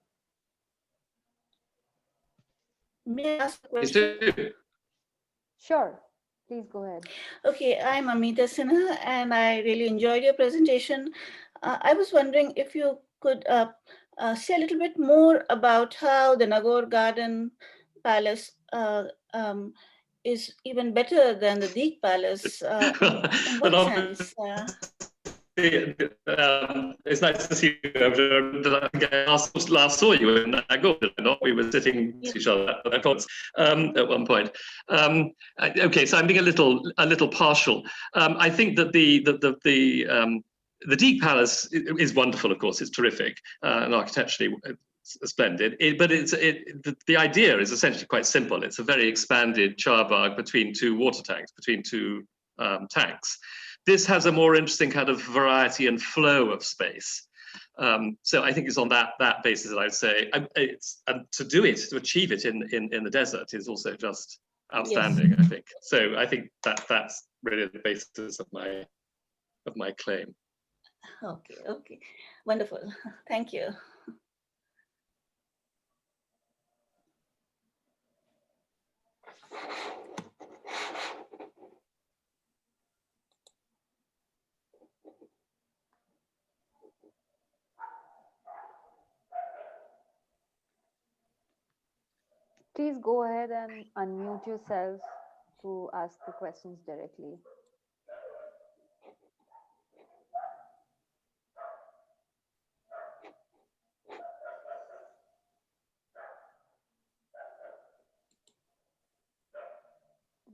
Speaker 4: May I ask a
Speaker 2: Please
Speaker 4: question?
Speaker 2: do.
Speaker 1: Sure, please go ahead.
Speaker 4: Okay, I'm Amita Sinha, and I really enjoyed your presentation. I was wondering if you could say a little bit more about how the Nagaur Garden Palace is even better than the Deek Palace. In what sense?
Speaker 2: It's nice to see you. I last saw you in Nagaur, we were sitting to each other at one point. Okay, so I'm being a little partial. I think that the Deek Palace is wonderful. Of course, it's terrific and architecturally splendid. But the idea is essentially quite simple. It's a very expanded charbagh between two water tanks, between two tanks. This has a more interesting kind of variety and flow of space. So I think it's on that basis that I'd say to achieve it in the desert is also just outstanding. Yes. I think so. I think that's really the basis of my claim.
Speaker 4: Okay, wonderful. Thank you.
Speaker 1: Please go ahead and unmute yourself to ask the questions directly.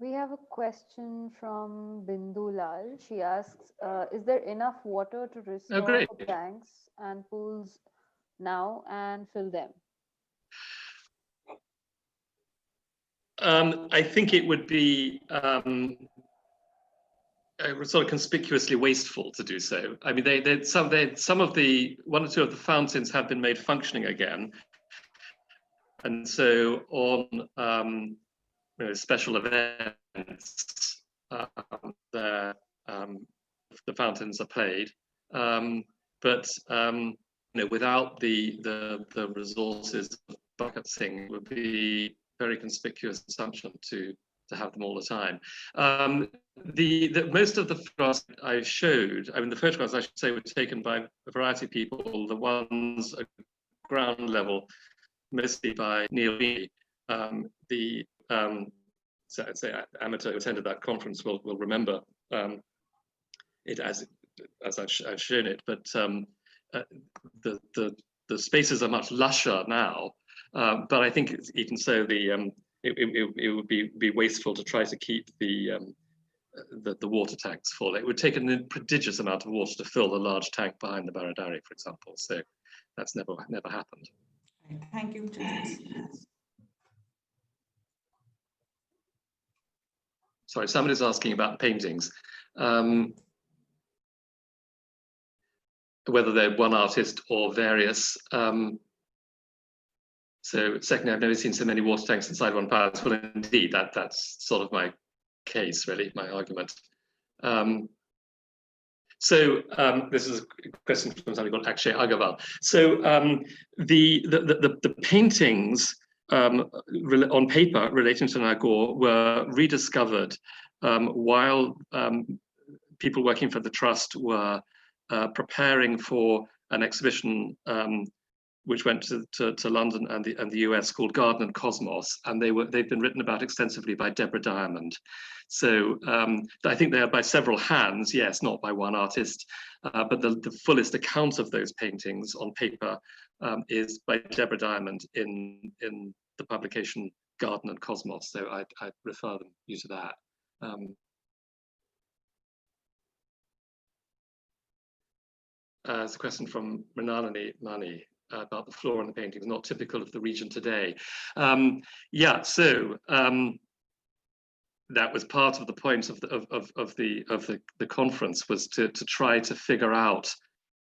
Speaker 1: We have a question from Bindu Lal. She asks, is there enough water to restore the tanks and pools now and fill them?
Speaker 2: I think it would be sort of conspicuously wasteful to do so. I mean, one or two of the fountains have been made functioning again, and so on special events, the fountains are played, but without the resources of Bakhat Singh, it would be very conspicuous assumption to have them all the time. Most of the photographs I showed, I mean, the photographs I should say were taken by a variety of people. The ones at ground level, mostly by Neil Lee. So I'd say amateur who attended that conference will remember it as I've shown it. But the spaces are much lusher now. But I think even so, it would be wasteful to try to keep the water tanks full. It would take a prodigious amount of water to fill the large tank behind the Baradari, for example. So that's never happened.
Speaker 3: Thank you.
Speaker 2: Sorry, somebody's asking about paintings. whether they're one artist or various. So secondly, I've never seen so many water tanks inside one palace. Well, indeed, that's sort of my case, really, my argument. This is a question from somebody called Akshay Agarwal. So the paintings on paper relating to Nagaur were rediscovered while people working for the trust were preparing for an exhibition which went to London and the US, called Garden and Cosmos, and they've been written about extensively by Deborah Diamond. So I think they are by several hands, yes, not by one artist, but the fullest account of those paintings on paper is by Deborah Diamond in the publication Garden and Cosmos. So I refer you to that. There's a question from Mrinalini Mani about the floor and the paintings, not typical of the region today. Yeah, so that was part of the point of the conference, was to try to figure out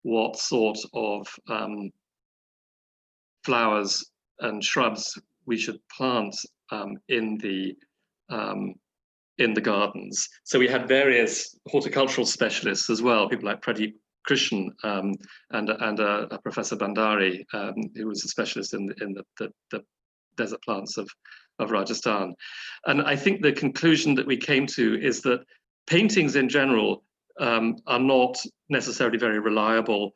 Speaker 2: what sort of flowers and shrubs we should plant in the gardens. So we had various horticultural specialists as well, people like Pradeep Krishan and a Professor Bandari, who was a specialist in the desert plants of Rajasthan. And I think the conclusion that we came to is that paintings in general are not necessarily very reliable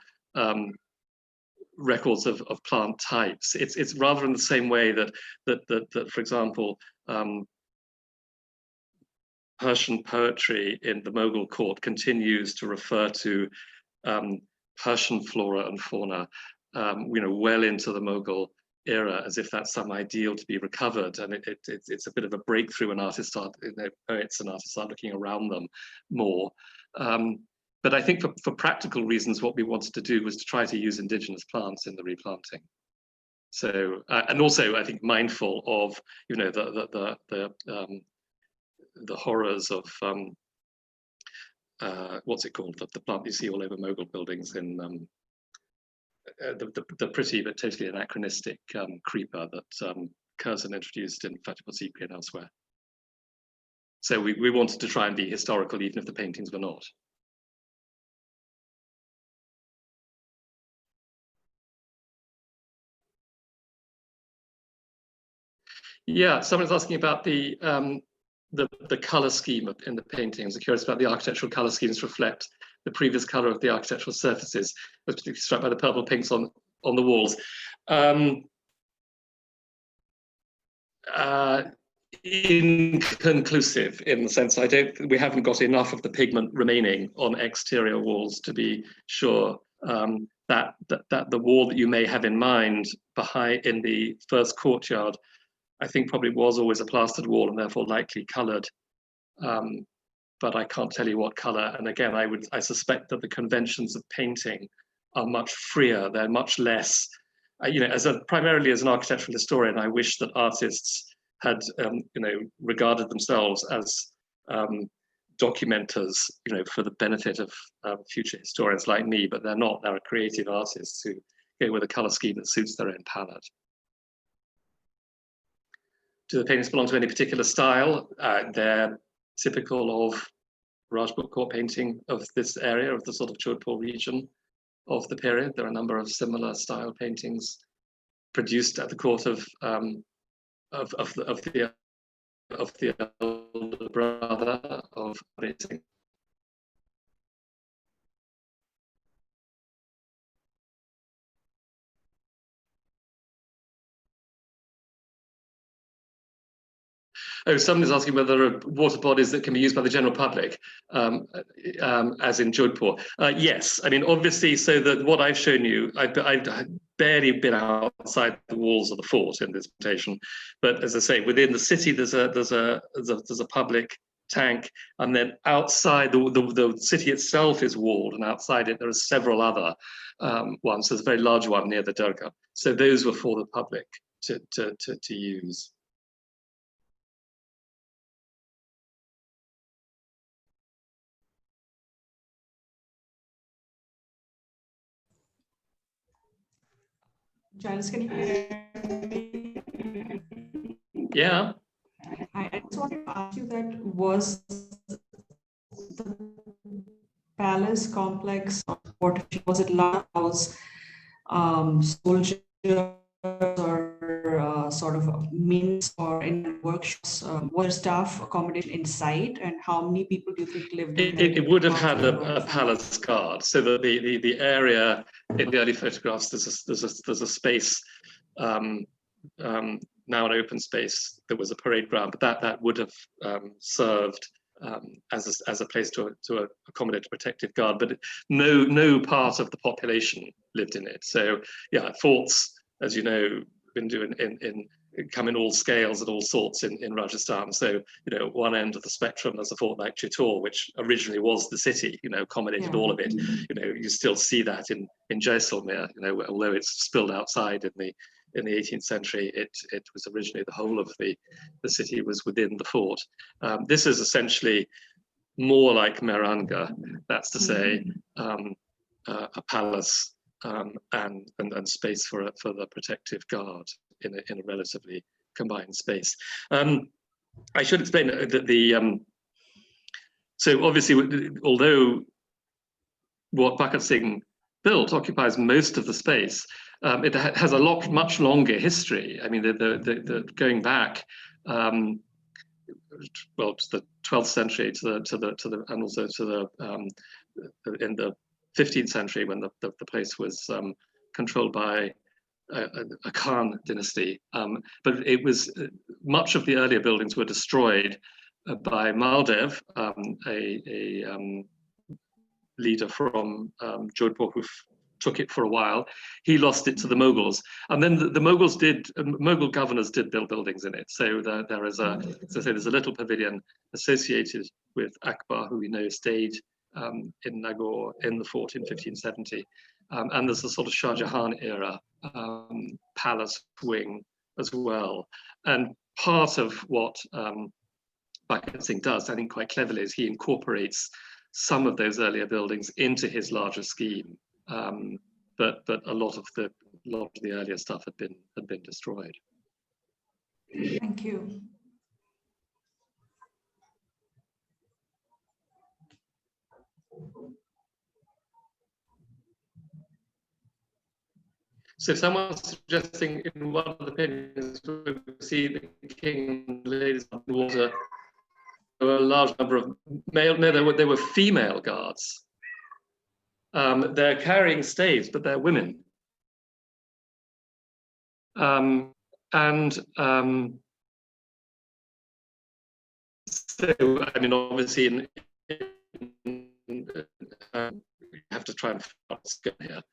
Speaker 2: records of plant types. It's rather in the same way that for example, Persian poetry in the Mughal court continues to refer to Persian flora and fauna, well into the Mughal era, as if that's some ideal to be recovered. And it's a bit of a breakthrough when poets and artists start looking around them more. But I think for practical reasons, what we wanted to do was to try to use indigenous plants in the replanting. So, and also I think mindful of, the horrors of what's it called? The plant you see all over Mughal buildings in the pretty but totally anachronistic creeper that Curzon introduced in Fatehpur Sikri and elsewhere. So we wanted to try and be historical, even if the paintings were not. Yeah, someone's asking about the color scheme in the paintings. I'm curious about the architectural color schemes reflect the previous color of the architectural surfaces. I was particularly struck by the purple pinks on the walls. Inconclusive, in the sense we haven't got enough of the pigment remaining on exterior walls to be sure that the wall that you may have in mind behind in the first courtyard, I think probably was always a plastered wall and therefore likely coloured, but I can't tell you what colour. And again, I suspect that the conventions of painting are much freer. They're much less, primarily as an architectural historian, I wish that artists had, regarded themselves as documenters, for the benefit of future historians like me, but they're not. They're creative artists who go with a colour scheme that suits their own palette. Do the paintings belong to any particular style? They're typical of Rajput court painting of this area, of the sort of Jodhpur region of the period. There are a number of similar style paintings produced at the court of the elder brother of Rani. Oh, someone is asking whether there are water bodies that can be used by the general public, as in Jodhpur. Yes, I mean, obviously, so that what I've shown you, I've barely been outside the walls of the fort in this presentation, but as I say, within the city, there's a public tank, and then outside the city itself is walled, and outside it there are several other ones. There's a very large one near the Durga. So those were for the public to use.
Speaker 3: Giles, can you hear me?
Speaker 2: Yeah.
Speaker 3: I just wanted to ask you that was the palace complex, what was it, large house, soldiers or sort of means or in workshops, was staff accommodation inside, and how many people do you think lived in there?
Speaker 2: It would have had a palace guard, so that the area in the early photographs, there's a space, now an open space, that was a parade ground, but that would have served as a place to accommodate a protective guard, but no part of the population lived in it. So yeah, forts, as you know, been doing come in all scales and all sorts in Rajasthan. So, you know, one end of the spectrum, there's a fort like Chittor, which originally was the city, you know, accommodated all of it. You know, you still see that in Jaisalmer, you know, although it's spilled outside in the 18th century, it was originally the whole of the city was within the fort. This is essentially more like Meranga, that's to say, a palace and space for the protective guard in a relatively combined space. I should explain that so obviously, although what Bakhat Singh built occupies most of the space, it has a much longer history. I mean, the going back, well, to the 12th century, and also to in the 15th century, when the place was controlled by a Khan dynasty. But it was much of the earlier buildings were destroyed by Maldev, a leader from Jodhpur, who took it for a while. He lost it to the Mughals, and then the Mughals Mughal governors did build buildings in it. So there is there's a little pavilion associated with Akbar, who we know stayed in Nagaur in the fort in 1570. And there's a sort of Shah Jahan era palace wing as well. And part of what Bakhat Singh does, I think quite cleverly, is he incorporates some of those earlier buildings into his larger scheme. But a lot of the earlier stuff had been destroyed.
Speaker 3: Thank you.
Speaker 2: So someone's suggesting in one of the paintings we see the king and ladies in water. There were a large number of male, no, they were female guards. They're carrying staves, but they're women. So, I mean, obviously, you have to try and find here.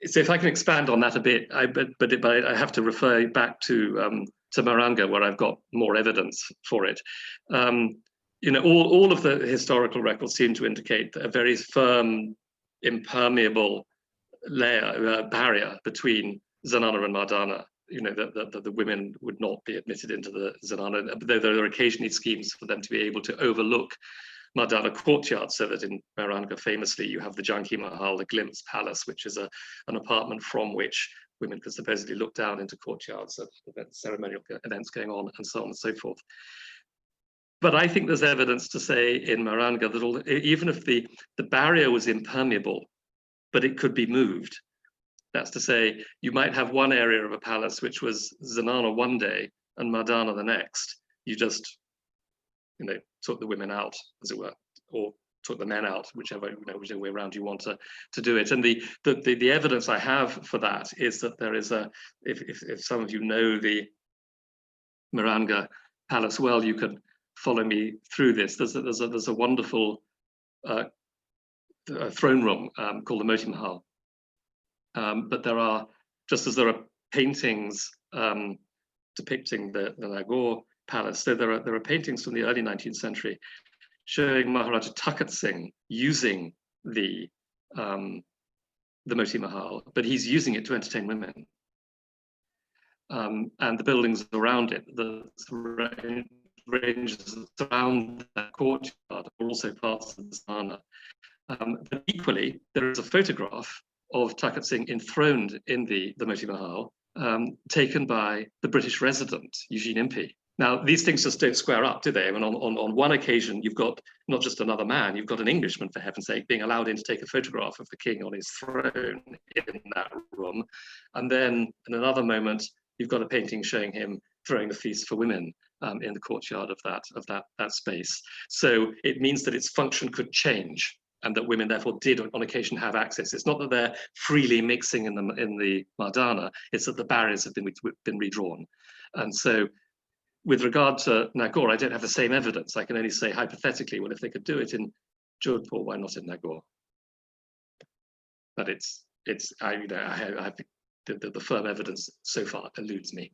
Speaker 2: So if I can expand on that a bit, but I have to refer back to Meranga, where I've got more evidence for it. You know, all of the historical records seem to indicate a very firm, impermeable barrier between Zanana and Mardana. You know, the women would not be admitted into the Zanana, though there are occasionally schemes for them to be able to overlook Mardana courtyard, so that in Meranga, famously, you have the Janki Mahal, the glimpse palace, which is an apartment from which women could supposedly look down into courtyards of ceremonial events going on, and so on and so forth. But I think there's evidence to say in Meranga that even if the barrier was impermeable, but it could be moved. That's to say, you might have one area of a palace which was Zanana one day and Mardana the next. You just, you know, took the women out, as it were, or took the men out, whichever way around you want to do it. And the evidence I have for that is that there is if some of you know the Meranga palace well, you can follow me through this. There's a wonderful throne room called the Moti Mahal. But there are, just as there are paintings depicting the Nagaur palace, so there are paintings from the early 19th century showing Maharaja Bakhat Singh using the Moti Mahal, but he's using it to entertain women. And the buildings around it, the ranges around that courtyard, are also parts of the Zanana. But equally, there is a photograph of Takhat Singh enthroned in the Moti Mahal, taken by the British resident, Eugene Impey. Now, these things just don't square up, do they? I mean, on one occasion, you've got not just another man, you've got an Englishman, for heaven's sake, being allowed in to take a photograph of the king on his throne in that room. And then in another moment, you've got a painting showing him throwing a feast for women in the courtyard of that space. So it means that its function could change, and that women therefore did on occasion have access. It's not that they're freely mixing in the Mardana, it's that the barriers have been redrawn. And so with regard to Nagaur, I don't have the same evidence. I can only say hypothetically, well, if they could do it in Jodhpur, why not in Nagaur? But I have the firm evidence so far eludes me.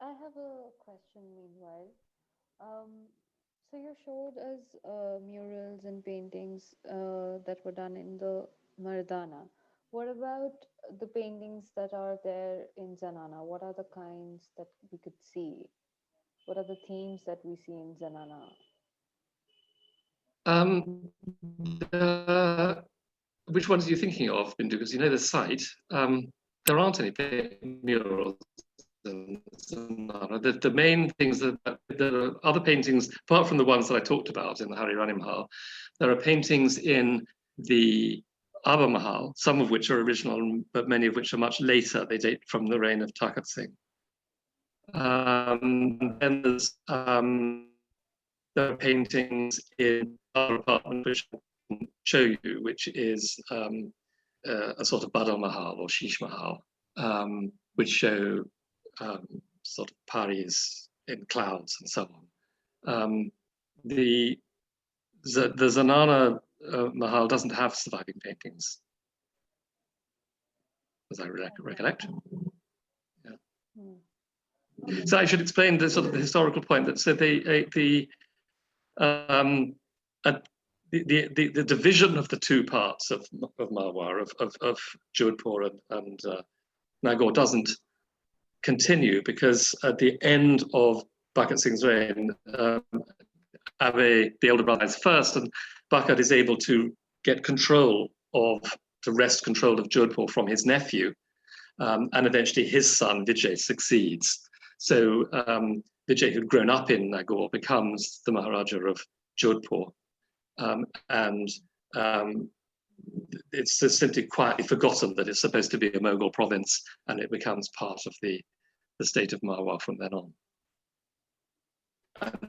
Speaker 1: I have a question meanwhile. So you showed us murals and paintings that were done in the Mardana. What about the paintings that are there in Zanana? What are the kinds that we could see? What are the themes that we see in Zanana?
Speaker 2: Which ones are you thinking of, Bindu? Because you know the site. There aren't any murals. The main things that there are other paintings, apart from the ones that I talked about in the Rani Mahal, there are paintings in the Arbor Mahal, some of which are original, but many of which are much later. They date from the reign of Takhat Singh. Then there are paintings in our apartment which I can show you, which is a sort of Badal Mahal or Sheesh Mahal, which show sort of paris in clouds and so on. The Zanana Mahal doesn't have surviving paintings, as I recollect. Yeah. So I should explain the sort of the historical point that so the division of the two parts of Marwar of Jodhpur and Nagaur doesn't continue, because at the end of Bakhat Singh's reign, Abba, the elder brother, dies first, and Bakhat is able to get to wrest control of Jodhpur from his nephew, and eventually his son Vijay succeeds. So Vijay, who'd grown up in Nagaur, becomes the Maharaja of Jodhpur, and it's just simply quietly forgotten that it's supposed to be a Mughal province, and it becomes part of the state of Marwar from then on,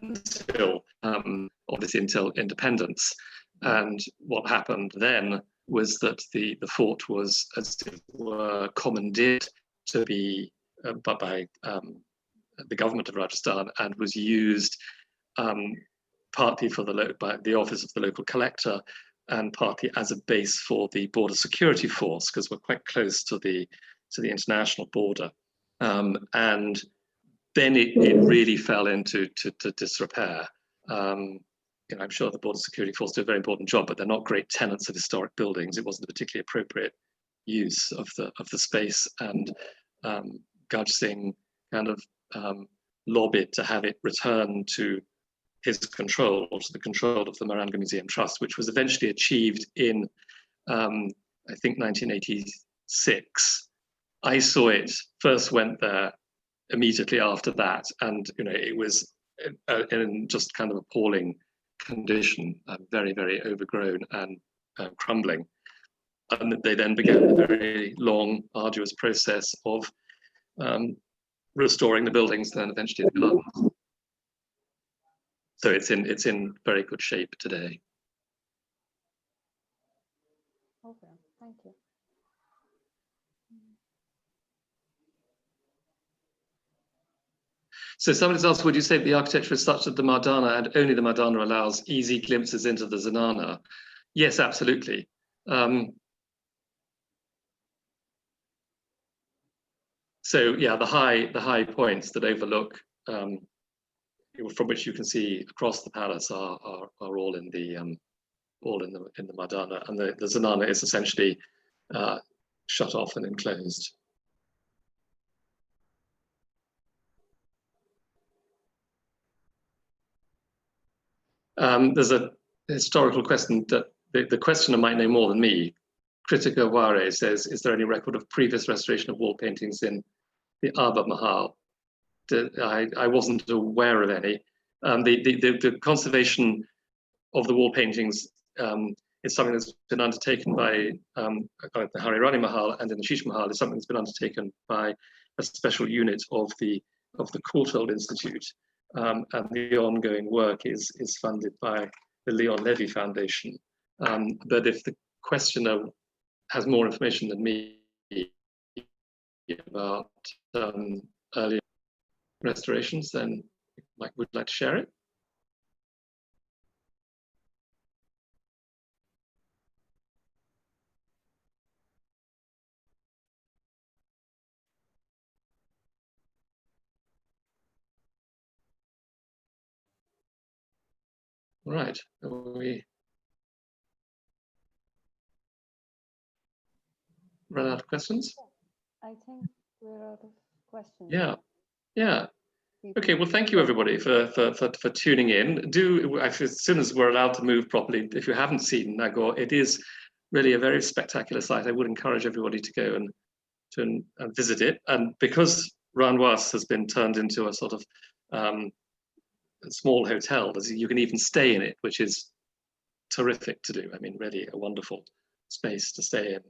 Speaker 2: until obviously until independence. And what happened then was that the fort was, as it were, commandeered to be by the government of Rajasthan, and was used partly by the office of the local collector, and partly as a base for the border security force, because we're quite close to the international border. And then it really fell into disrepair. I'm sure the border security force did a very important job, but they're not great tenants of historic buildings. It wasn't a particularly appropriate use of the space, and Gaj Singh kind of lobbied to have it returned to his control, or to the control of the Maranga Museum Trust, which was eventually achieved in, I think, 1986. I saw it, first went there immediately after that, and it was in just kind of appalling condition, very, very overgrown and crumbling. And they then began a very long, arduous process of restoring the buildings, and then eventually the gardens. So it's in very good shape today.
Speaker 1: Okay, thank you.
Speaker 2: So somebody's asked, would you say the architecture is such that the Mardana, and only the Mardana, allows easy glimpses into the Zanana? Yes, absolutely. So yeah, the high points that overlook, from which you can see across the palace, are all in the Mardana, and the Zanana is essentially shut off and enclosed. There's a historical question that the questioner might know more than me. Kritika Ware says, is there any record of previous restoration of wall paintings in the Arbor Mahal? I wasn't aware of any. The conservation of the wall paintings is something that's been undertaken by the Rani Mahal, and in the Sheesh Mahal is something that's been undertaken by a special unit of the Courtauld Institute, and the ongoing work is funded by the Leon Levy Foundation. But if the questioner has more information than me about earlier restorations, then would like to share it. Right, we run out of questions?
Speaker 1: I think we're out of questions.
Speaker 2: Yeah. Okay, well, thank you everybody for tuning in. Actually, as soon as we're allowed to move properly, if you haven't seen Nagaur, it is really a very spectacular site. I would encourage everybody to go and visit it. And because Ranwas has been turned into a sort of a small hotel, you can even stay in it, which is terrific to do. I mean, really a wonderful space to stay in.